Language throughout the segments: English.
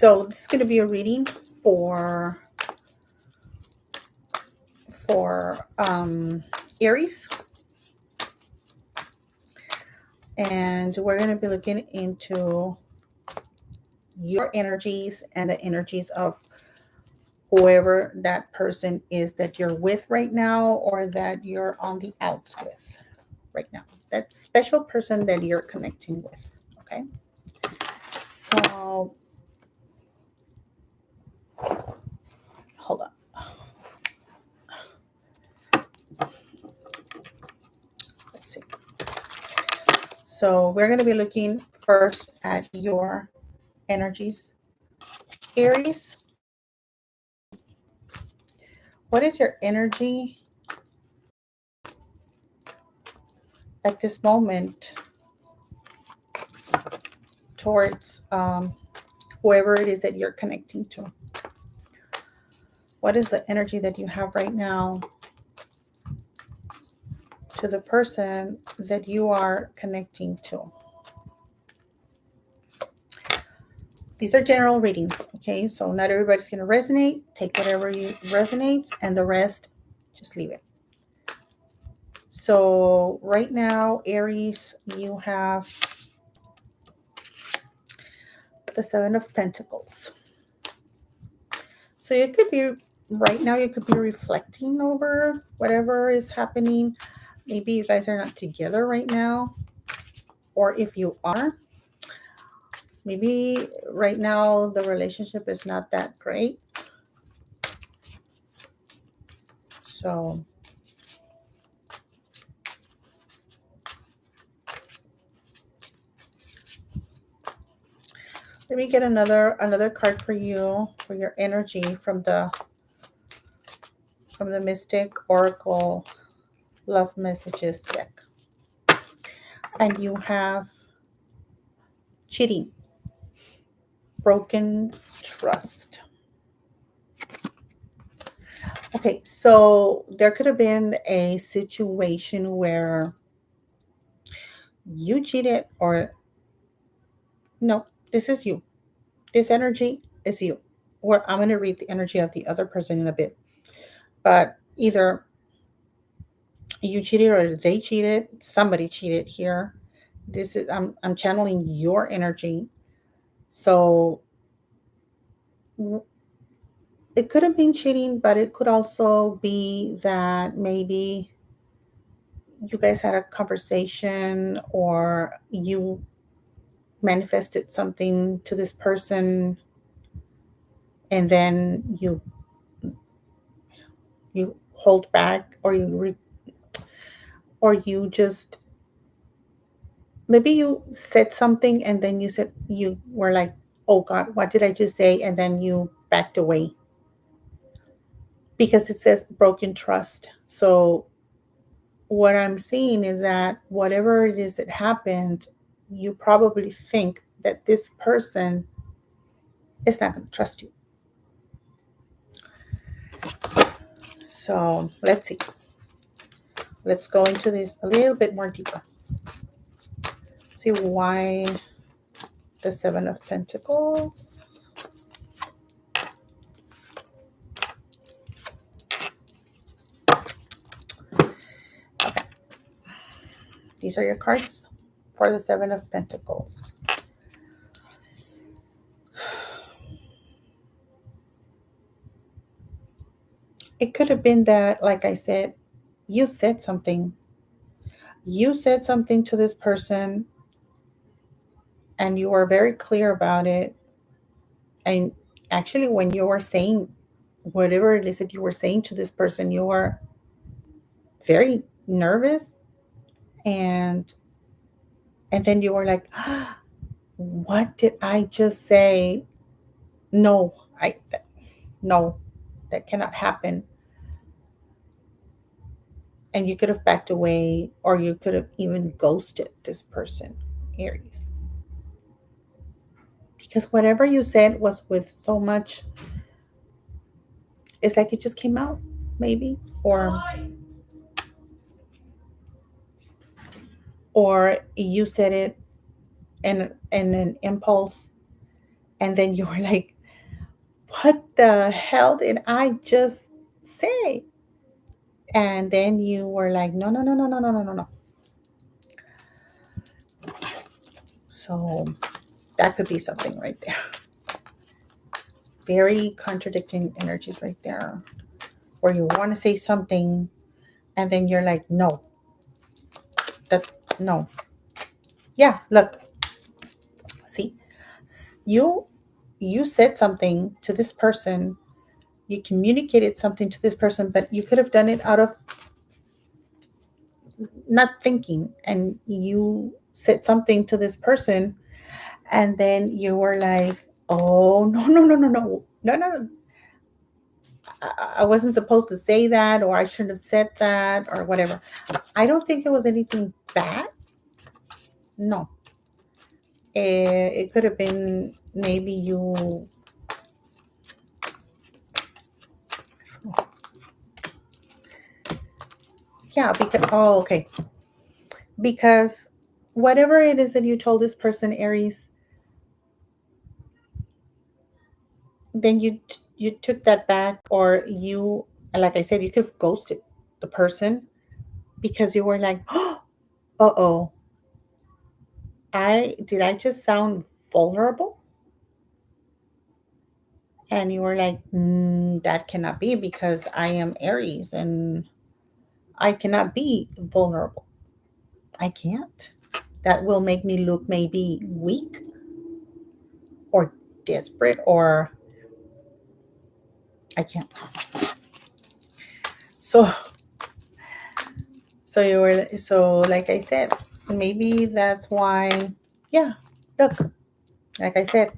So this is going to be a reading for Aries, and we're going to be looking into your energies and the energies of whoever that person is that you're with right now, or that you're on the outs with right now, that special person that you're connecting with. Okay, so hold on. Let's see. So we're going to be looking first at your energies, Aries. What is your energy at this moment towards whoever it is that you're connecting to? What is the energy that you have right now to the person that you are connecting to? These are general readings, okay? So not everybody's going to resonate. Take whatever you resonates, and the rest, just leave it. So right now, Aries, you have the Seven of Pentacles. So it could be, right now, you could be reflecting over whatever is happening. Maybe you guys are not together right now. Or if you are, maybe right now the relationship is not that great. So let me get another card for you, for your energy from the Mystic Oracle Love Messages deck. And you have cheating, broken trust. Okay, so there could have been a situation where you cheated, or no, this is you. This energy is you. Or I'm going to read the energy of the other person in a bit. But either you cheated or they cheated, somebody cheated here. This is I'm channeling your energy. So it could have been cheating, but it could also be that maybe you guys had a conversation, or you manifested something to this person, and then you hold back, or you just, maybe you said something, and then you were like, oh God, what did I just say? And then you backed away, because it says broken trust. So what I'm seeing is that whatever it is that happened, you probably think that this person is not going to trust you. So let's see. Let's go into this a little bit more deeper. See why the Seven of Pentacles. Okay. These are your cards for the Seven of Pentacles. It could have been that, like I said, you said something. You said something to this person, and you were very clear about it. And actually, when you were saying whatever it is that you were saying to this person, you were very nervous, and then you were like, what did I just say? No, no, that cannot happen. And you could have backed away, or you could have even ghosted this person, Aries. Because whatever you said was with so much, it's like it just came out, maybe, or you said it in an impulse, And then you were like, what the hell did I just say? And then you were like, no, no, no, no, no, no, no, no, no. So that could be something right there. Very contradicting energies right there, where you want to say something and then you're like, no, that, no. Yeah, look, see, you you said something to this person, you communicated something to this person, but you could have done it out of not thinking, and you said something to this person, and then you were like, oh, no, no, no, no, no, no, no, I wasn't supposed to say that, or I shouldn't have said that, or whatever. I don't think it was anything bad. No, it could have been maybe you, yeah, because, oh, okay, because whatever it is that you told this person, Aries, then you took that back, or you, like I said, you could have ghosted the person because you were like, oh, uh-oh, I just sound vulnerable? And you were like, that cannot be, because I am Aries and I cannot be vulnerable. I can't. That will make me look maybe weak or desperate, or I can't. So so you were, so like I said, maybe that's why, yeah, look, like I said,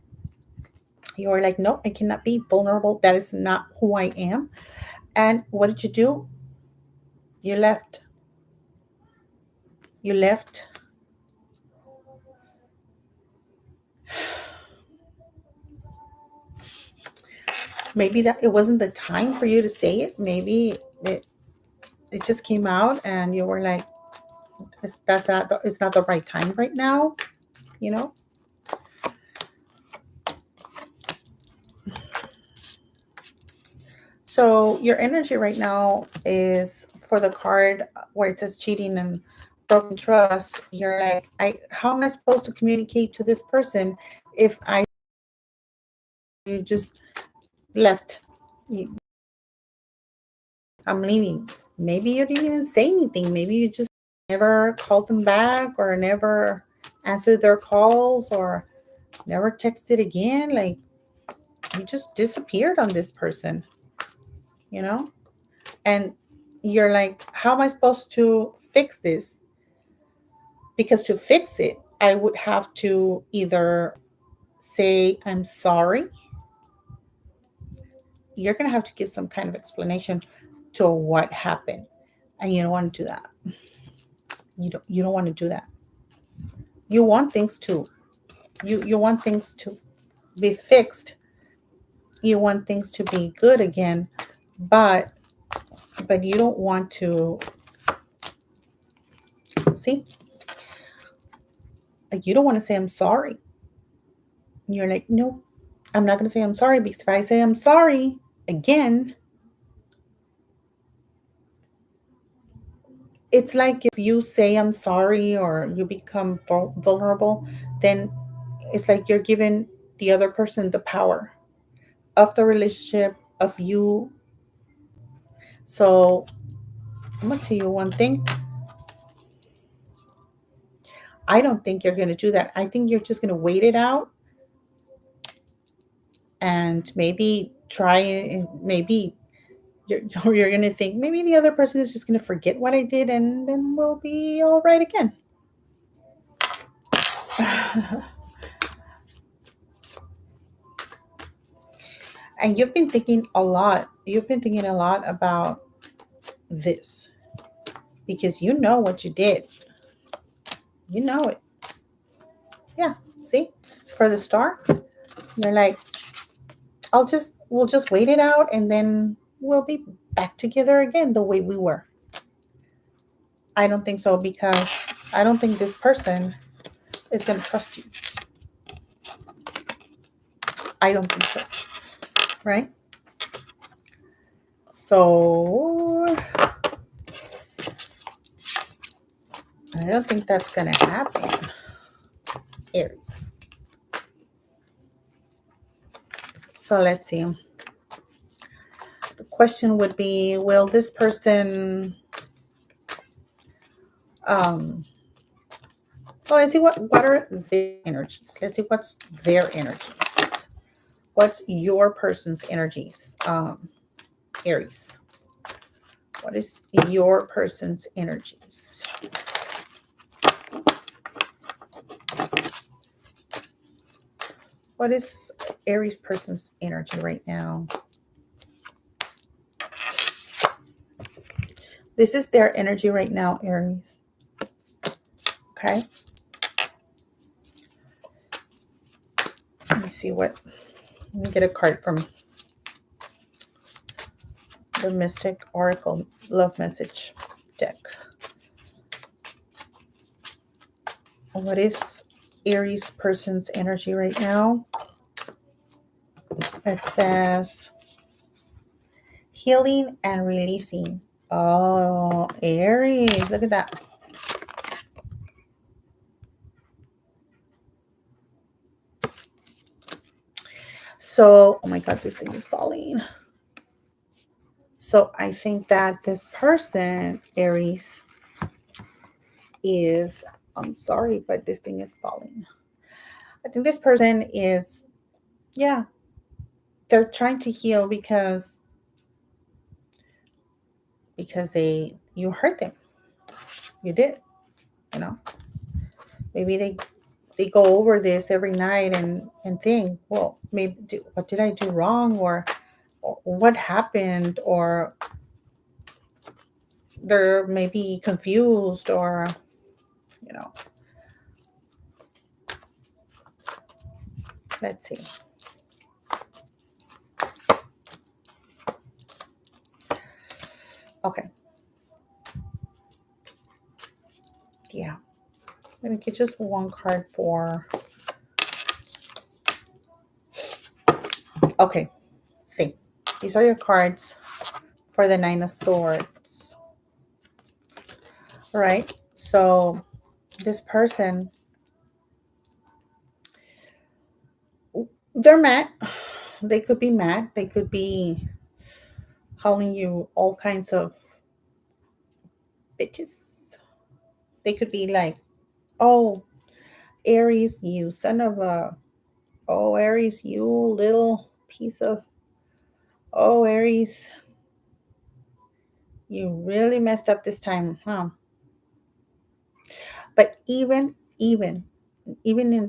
you were like, no, I cannot be vulnerable. That is not who I am. And what did you do? You left. You left. Maybe that it wasn't the time for you to say it. Maybe it just came out and you were like, that's not, it's not the right time right now, you know? So your energy right now is for the card where it says cheating and broken trust. You're like, I how am I supposed to communicate to this person if I you just left? You, I'm leaving. Maybe you didn't even say anything. Maybe you just never called them back, or never answered their calls, or never texted again. Like, you just disappeared on this person, you know? And you're like, how am I supposed to fix this? Because to fix it, I would have to either say, I'm sorry. You're going to have to give some kind of explanation to what happened. And you don't want to do that. You don't want to do that. You want things to, you want things to be fixed. You want things to be good again, but you don't want to, see, like, you don't want to say I'm sorry. You're like, no, I'm not going to say I'm sorry, because if I say I'm sorry again, it's like if you say I'm sorry or you become vulnerable, then it's like you're giving the other person the power of the relationship, of you. So I'm going to tell you one thing. I don't think you're going to do that. I think you're just going to wait it out, and maybe try, maybe you're, you're going to think maybe the other person is just going to forget what I did, and then we'll be all right again. And you've been thinking a lot. You've been thinking a lot about this, because you know what you did. You know it. Yeah. See, for the start, you're like, we'll just wait it out, and then we'll be back together again the way we were. I don't think so, because I don't think this person is going to trust you. I don't think so, right? So I don't think that's going to happen, Aries. So let's see. The question would be, will this person, well, let's see what are their energies. Let's see what's their energies. What's your person's energies, Aries? What is your person's energies? What is Aries person's energy right now? This is their energy right now, Aries. Okay. Let me see what. Let me get a card from the Mystic Oracle Love Message deck. What is Aries person's energy right now? It says healing and releasing. Oh, Aries, look at that. So, oh my God, this thing is falling. So I think that this person, Aries, is, I'm sorry, but this thing is falling. I think this person is, yeah, they're trying to heal because you hurt them. You did, you know. Maybe they go over this every night and think, well, maybe what did I do wrong, or what happened, or they're maybe confused, or you know. Let's see. Okay. Yeah. Let me get just one card for. Okay. See. These are your cards for the Nine of Swords. All right. So this person, they're mad. They could be mad. They could be calling you all kinds of bitches. They could be like, oh, Aries, you son of a, oh, Aries, you little piece of, oh, Aries, you really messed up this time, huh? But even in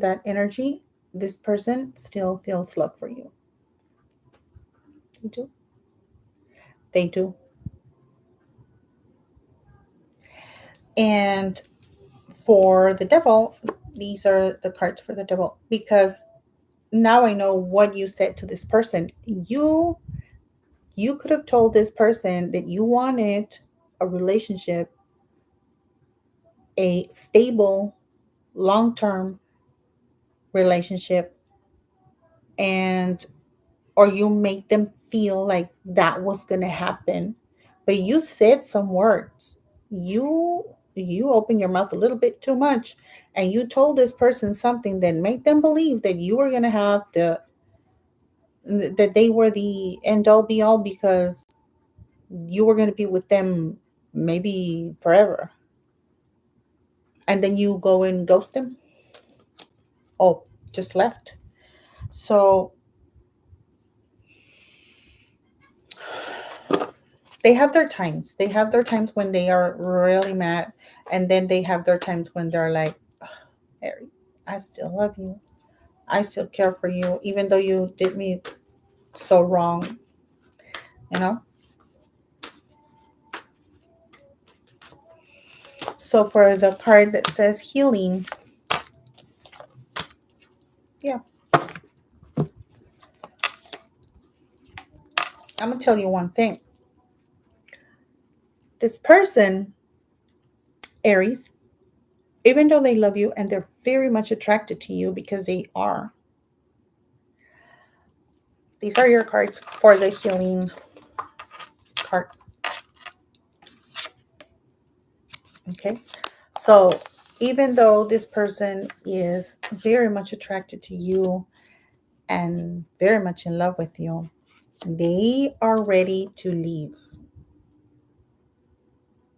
that energy, this person still feels love for you. They do. They do. And for the devil, these are the cards for the devil, because now I know what you said to this person. You could have told this person that you wanted a relationship, a stable, long-term relationship, and or you make them feel like that was going to happen, but you said some words. You open your mouth a little bit too much, and you told this person something that made them believe that you were going to have that they were the end all be all, because you were going to be with them maybe forever, and then you go and ghost them. Oh, just left. So they have their times. They have their times when they are really mad, and then they have their times when they're like, Harry, I still love you. I still care for you, even though you did me so wrong, you know? So for the card that says healing, yeah, I'm going to tell you one thing. This person, Aries, even though they love you and they're very much attracted to you, because they are, These are your cards for the healing card. Okay. So even though this person is very much attracted to you and very much in love with you, they are ready to leave.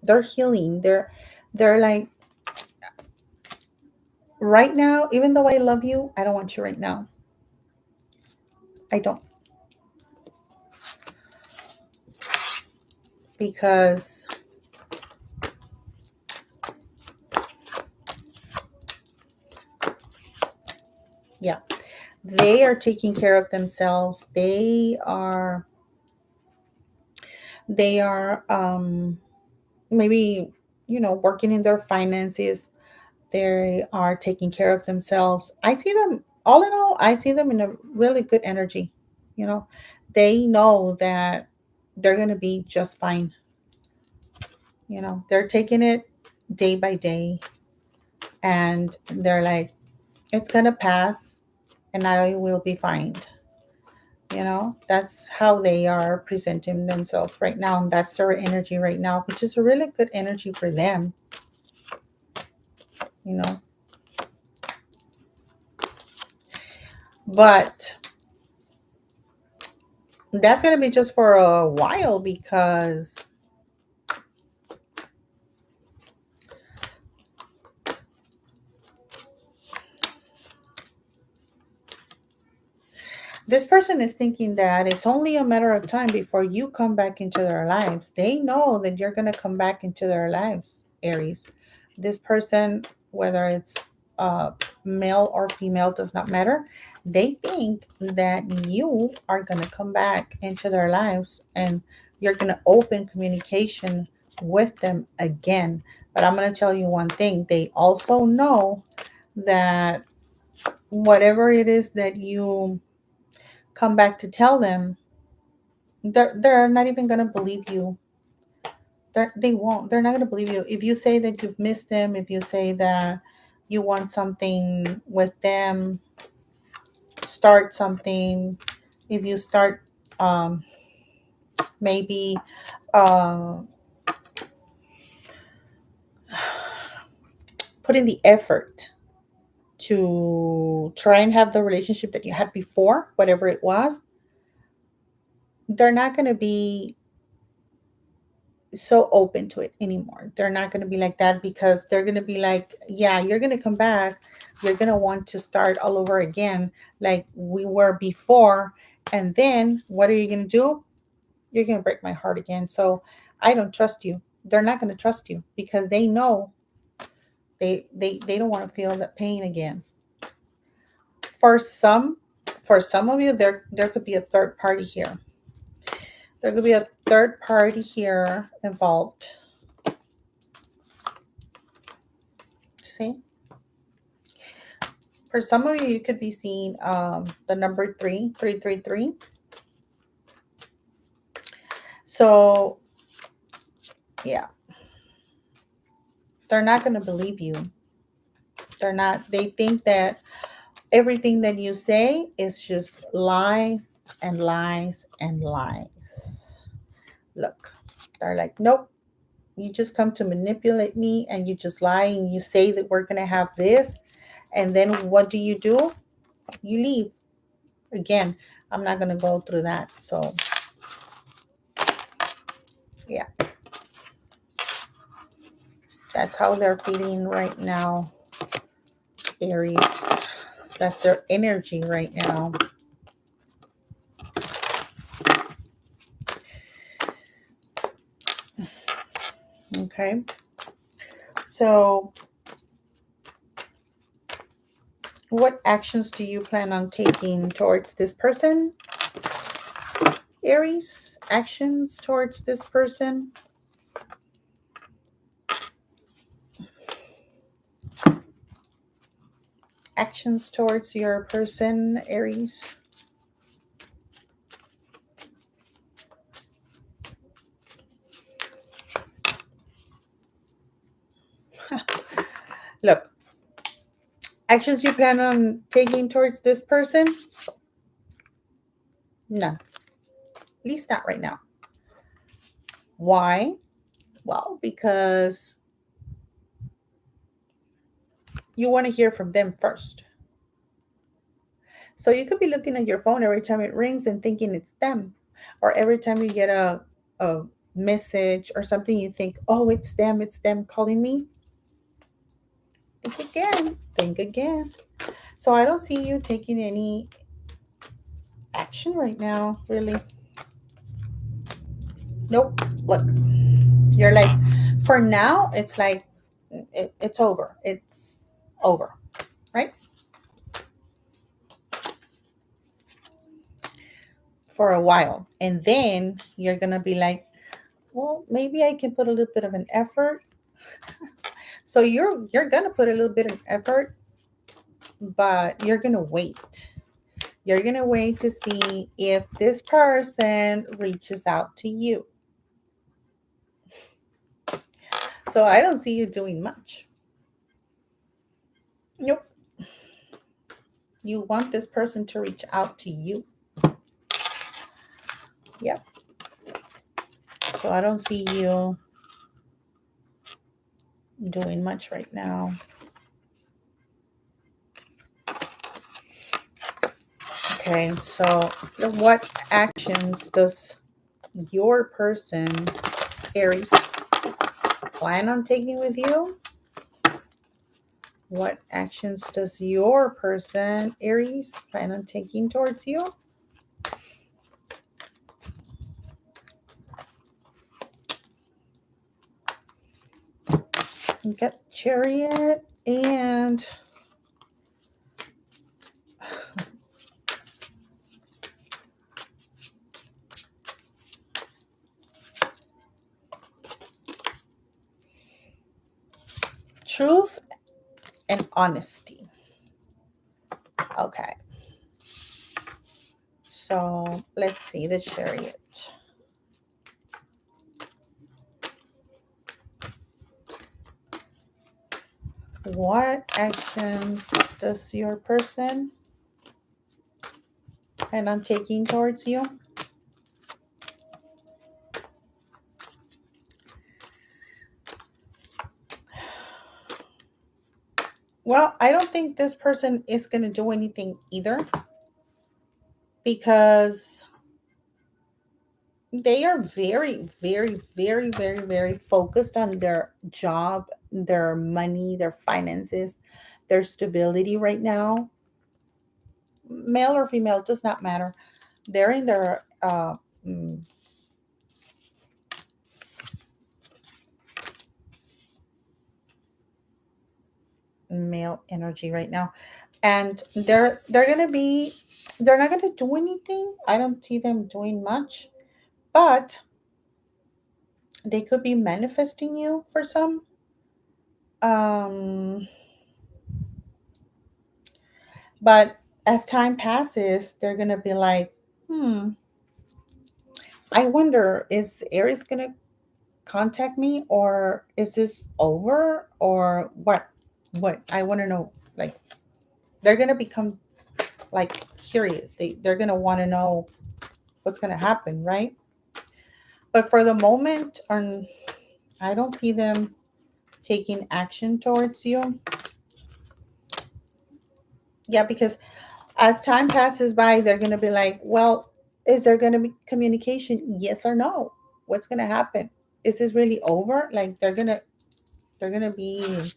They're healing. They're like, right now, even though I love you, I don't want you right now. I don't. Because yeah, they are taking care of themselves. They are maybe, working in their finances. They are taking care of themselves. I see them, all in all, I see them in a really good energy. You know, they know that they're going to be just fine. They're taking it day by day, and they're like, it's going to pass and I will be fine. That's how they are presenting themselves right now. And that's their energy right now, which is a really good energy for them. you know but that's going to be just for a while, because this person is thinking that it's only a matter of time before you come back into their lives. They know that you're going to come back into their lives, Aries. This person, whether it's male or female, does not matter. They think that you are going to come back into their lives and you're going to open communication with them again. But I'm going to tell you one thing. They also know that whatever it is that you come back to tell them, they're not even going to believe you. They won't. They're not going to believe you. If you say that you've missed them, if you say that you want something with them, start something, if you start um, maybe uh, put in the effort to try and have the relationship that you had before, whatever it was, they're not going to be so open to it anymore. They're not going to be like that, because they're going to be like, yeah, you're going to come back. You're going to want to start all over again like we were before. And then what are you going to do? You're going to break my heart again. So I don't trust you. They're not going to trust you, because they know they don't want to feel that pain again. For some, for some of you, there could be a third party here. There could be a third party here involved. See? For some of you, you could be seeing the number 333. So, yeah, they're not going to believe you. They're not, they think that everything that you say is just lies and lies and lies. Look, they're like, nope, you just come to manipulate me and you just lie and you say that we're going to have this. And then what do? You leave. Again, I'm not going to go through that. So, yeah, that's how they're feeling right now, Aries. That's their energy right now. Okay. So, what actions do you plan on taking towards this person, Aries? Actions towards this person? Actions towards your person, Aries? Look, actions you plan on taking towards this person? None. At least not right now. Why? Well, because you want to hear from them first. So you could be looking at your phone every time it rings and thinking it's them. Or every time you get a message or something, you think, oh, it's them calling me. Think again. Think again. So I don't see you taking any action right now, really. Nope. Look, you're like, for now, it's like, it's over. It's over, right? For a while. And then you're going to be like, well, maybe I can put a little bit of an effort. So you're going to put a little bit of effort, but you're going to wait. You're going to wait to see if this person reaches out to you. So I don't see you doing much. Nope. You want this person to reach out to you. Yep. So I don't see you doing much right now. Okay, so what actions does your person, Aries, plan on taking with you? What actions does your person, Aries, plan on taking towards you? You got Chariot and Truth and Honesty. Okay. So let's see the Chariot. What actions does your person plan on taking towards you? Well, I don't think this person is going to do anything either because they are very, very, very, very, very focused on their job, their money, their finances, their stability right now. Male or female, does not matter. They're in their male energy right now, and they're gonna be, they're not gonna do anything. I don't see them doing much, but they could be manifesting you for some. Um, but as time passes, they're gonna be like, I wonder, is Aries gonna contact me, or is this over, or what? What I want to know, like, they're gonna become like curious. They're gonna want to know what's gonna happen, right? But for the moment, I don't see them taking action towards you. Yeah, because as time passes by, they're going to be like, well, is there going to be communication? Yes or no? What's going to happen? Is this really over? Like they're going to be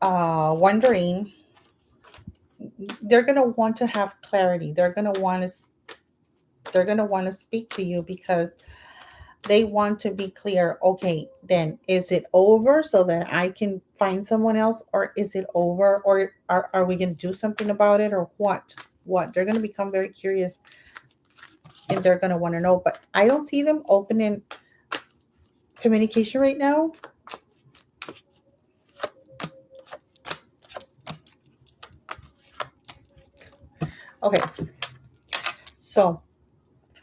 wondering. They're going to want to have clarity. They're going to want to speak to you because they want to be clear. Okay, then is it over so that I can find someone else, or is it over, or are we going to do something about it, or what they're going to become very curious, and they're going to want to know. But I don't see them opening communication right now. Okay, so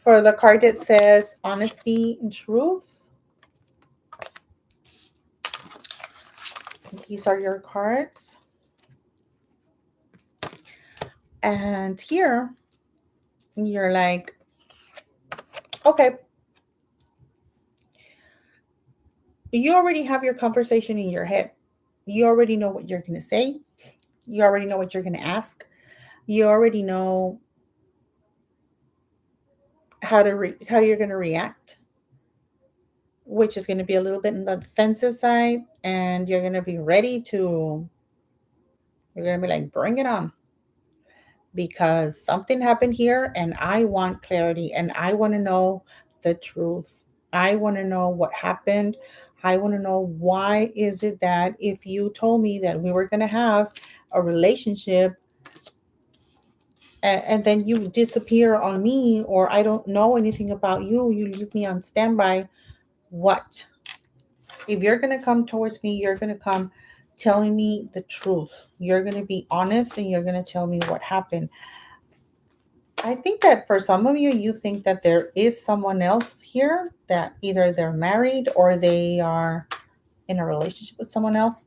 for the card that says honesty and truth, these are your cards. And here, you're like, okay, you already have your conversation in your head. You already know what you're going to say. You already know what you're going to ask. You already know how you're going to react, which is going to be a little bit on the defensive side, and you're going to be ready to. You're going to be like, bring it on, because something happened here, and I want clarity, and I want to know the truth. I want to know what happened. I want to know, why is it that if you told me that we were going to have a relationship, and then you disappear on me, or I don't know anything about you, you leave me on standby, what? If you're going to come towards me, you're going to come telling me the truth. You're going to be honest, and you're going to tell me what happened. I think that for some of you, you think that there is someone else here, that either they're married or they are in a relationship with someone else.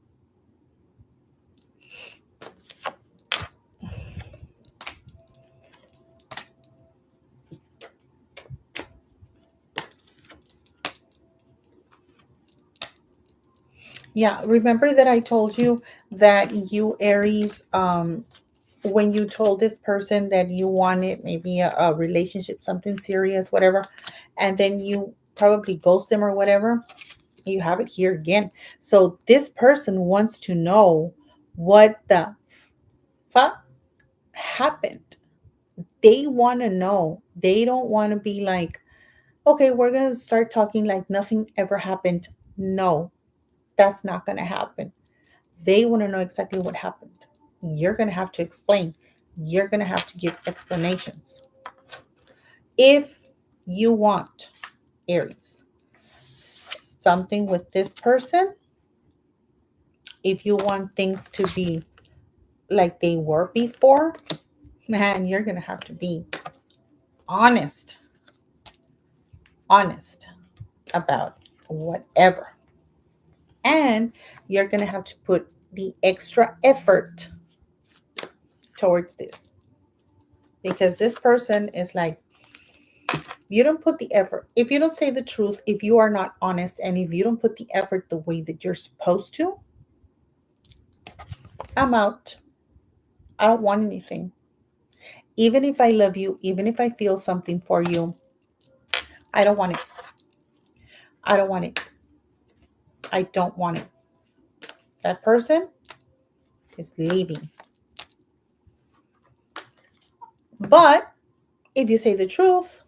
Yeah, remember that I told you that you, Aries, when you told this person that you wanted maybe a relationship, something serious, whatever, and then you probably ghost them or whatever, you have it here again. So this person wants to know what the fuck happened. They want to know. They don't want to be like, okay, we're going to start talking like nothing ever happened. No, that's not going to happen. They want to know exactly what happened. You're going to have to explain. You're going to have to give explanations. If you want, Aries, something with this person, if you want things to be like they were before, man, you're going to have to be honest, honest about whatever. And you're going to have to put the extra effort towards this, because this person is like, you don't put the effort. If you don't say the truth, if you are not honest, and if you don't put the effort the way that you're supposed to, I'm out. I don't want anything. Even if I love you, even if I feel something for you, I don't want it. I don't want it. I don't want it. That person is leaving. But if you say the truth,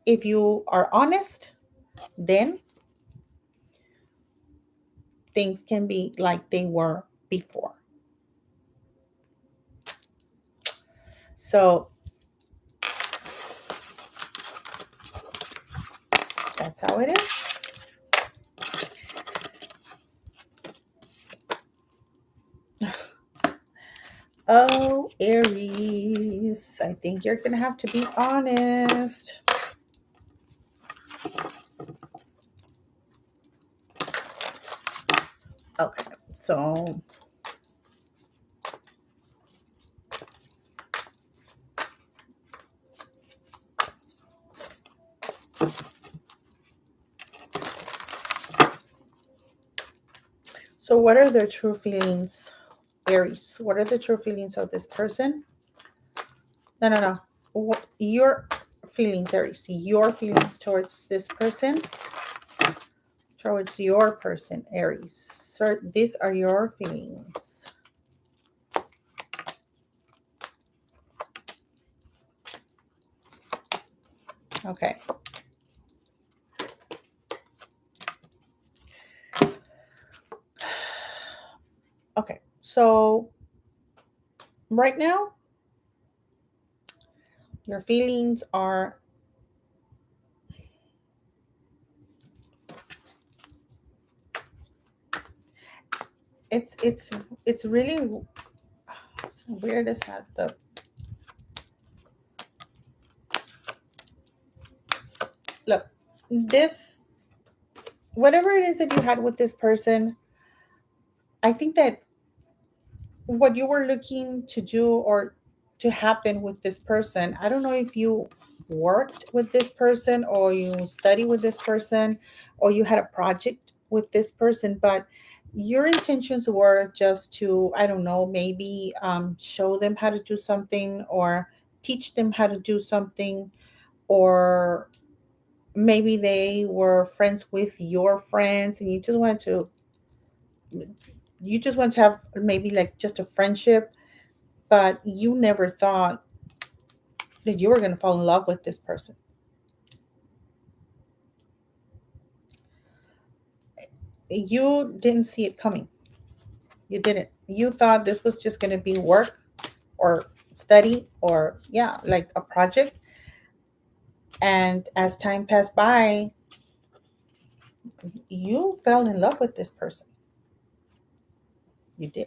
if you are honest, then things can be like they were before. So that's how it is. Oh, Aries, I think you're going to have to be honest. Okay, so what are the true feelings, Aries? What are the true feelings of this person? No. Your feelings, Aries. Your feelings towards this person. Towards your person, Aries. So these are your feelings. Okay. Okay. So right now, your feelings are it's really weird as that the look, this, whatever it is that you had with this person, I think that what you were looking to do, or to happen with this person. I don't know if you worked with this person or you study with this person or you had a project with this person, but your intentions were just to, I don't know, maybe show them how to do something or teach them how to do something, or maybe they were friends with your friends and you just want to have maybe like just a friendship, but you never thought that you were going to fall in love with this person. You didn't see it coming. You didn't. You thought this was just going to be work or study or, yeah, like a project. And as time passed by, you fell in love with this person. You did.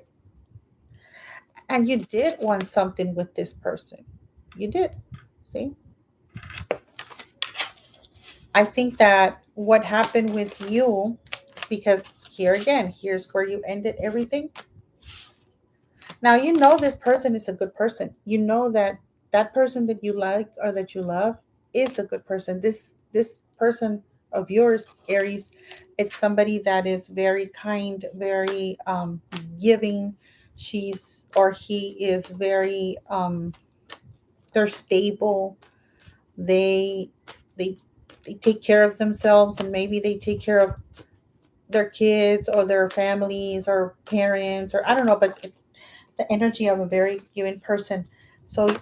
And you did want something with this person. You did. See? I think that what happened with you, because here again, here's where you ended everything. Now you know this person is a good person. You know that that person that you like or that you love is a good person. This person of yours, Aries, it's somebody that is very kind, very giving. She's or he is very they're stable. They they they take care of themselves, and maybe they take care of their kids or their families or parents, or I don't know, but the energy of a very giving person. So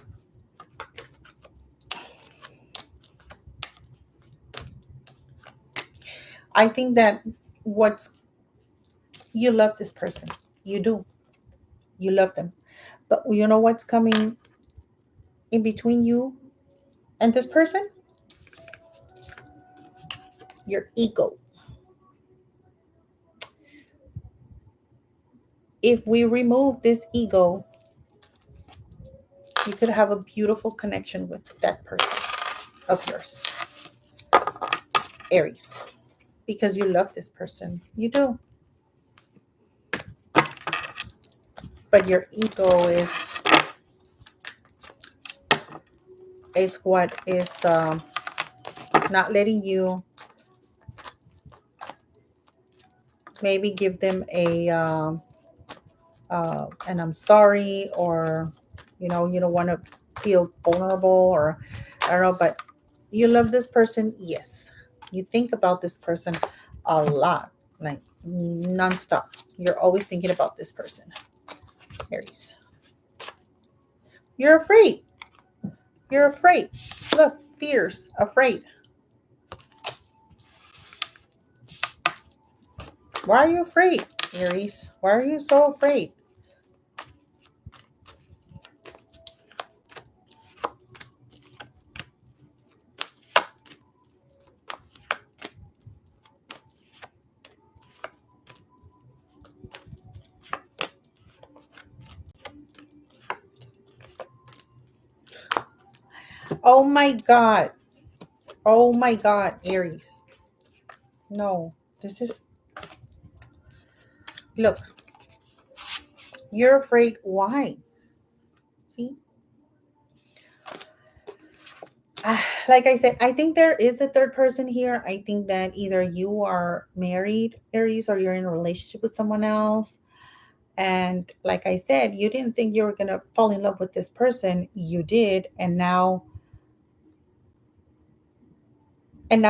I think that what's you love this person. You do. You love them. But you know what's coming in between you and this person? Your ego. If we remove this ego, you could have a beautiful connection with that person of yours, Aries, because you love this person. You do. But your ego is what is not letting you maybe give them a and I'm sorry, or you don't want to feel vulnerable, or I don't know, but you love this person, yes. You think about this person a lot, like nonstop. You're always thinking about this person, Aries. You're afraid. You're afraid. Look, fears, afraid. Why are you afraid, Aries? Why are you so afraid? Oh my God. Oh my God, Aries. No, this is, look, you're afraid. Why? See? Like I said, I think there is a third person here. I think that either you are married, Aries, or you're in a relationship with someone else. And like I said, you didn't think you were going to fall in love with this person. You did. And now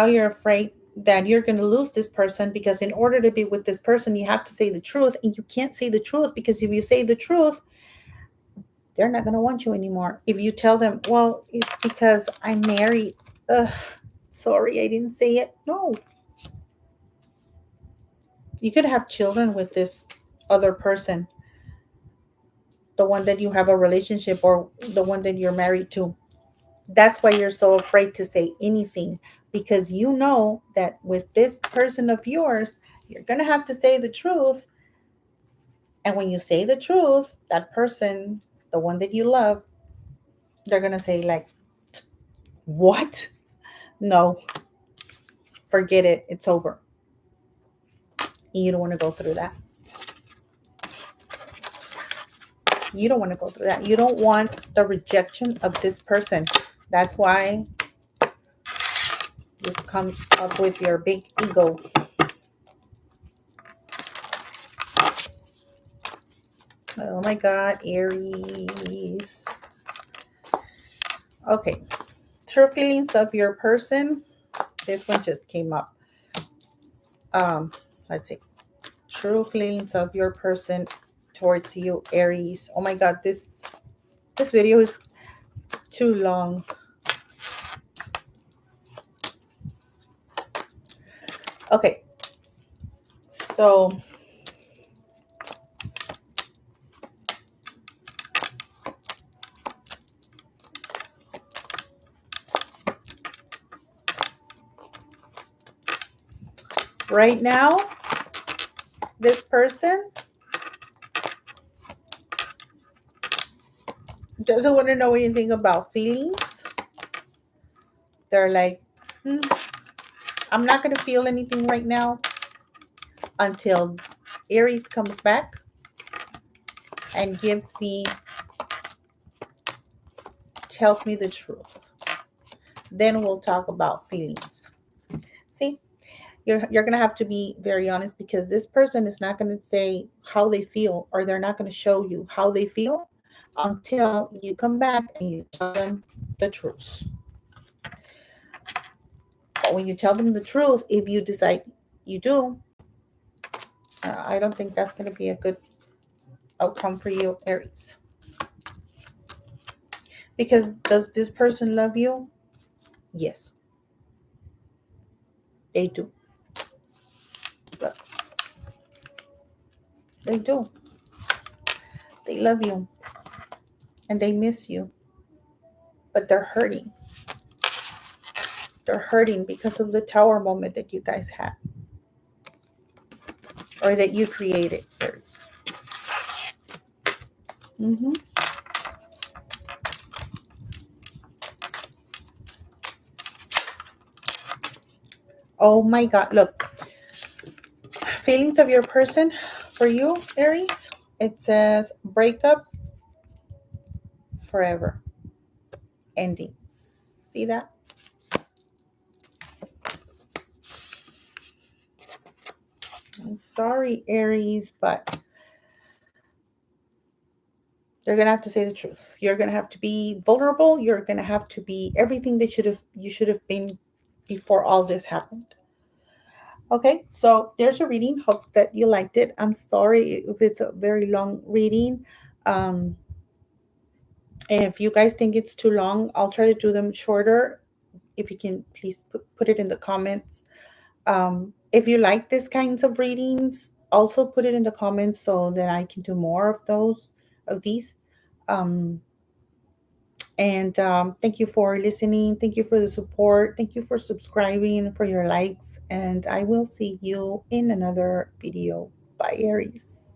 you're afraid that you're going to lose this person, because in order to be with this person, you have to say the truth. And you can't say the truth, because if you say the truth, they're not going to want you anymore. If you tell them, well, it's because I'm married. Ugh, sorry, I didn't say it. No, you could have children with this other person, the one that you have a relationship or the one that you're married to. That's why you're so afraid to say anything, because you know that with this person of yours, you're going to have to say the truth. And when you say the truth, that person, the one that you love, they're going to say, like, what? No, forget it. It's over. And you don't want to go through that. You don't want to go through that. You don't want the rejection of this person. That's why you come up with your big ego. Oh my God, Aries. Okay. True feelings of your person. This one just came up. Let's see. True feelings of your person towards you, Aries. Oh my God, this video is too long. Okay. So right now, this person doesn't want to know anything about feelings. They're like, I'm not going to feel anything right now until Aries comes back and tells me the truth. Then we'll talk about feelings. See, you're going to have to be very honest, because this person is not going to say how they feel, or they're not going to show you how they feel until you come back and you tell them the truth. But when you tell them the truth, if you decide you do, I don't think that's going to be a good outcome for you, Aries. Because does this person love you? Yes, they do. Look, they do. They love you and they miss you, but they're hurting. They're hurting because of the tower moment that you guys had, or that you created, Aries. Oh my God, look. Feelings of your person for you, Aries. It says breakup, forever, ending. See that? I'm sorry, Aries, but you're gonna have to say the truth. You're gonna have to be vulnerable. You're gonna have to be everything that you should have been before all this happened. Okay, so there's your reading. Hope that you liked it. I'm sorry if it's a very long reading. Um, if you guys think it's too long, I'll try to do them shorter. If you can, please put it in the comments. If you like these kinds of readings, also put it in the comments so that I can do more of these. Um, and thank you for listening. Thank you for the support. Thank you for subscribing, for your likes. And I will see you in another video. Bye, Aries.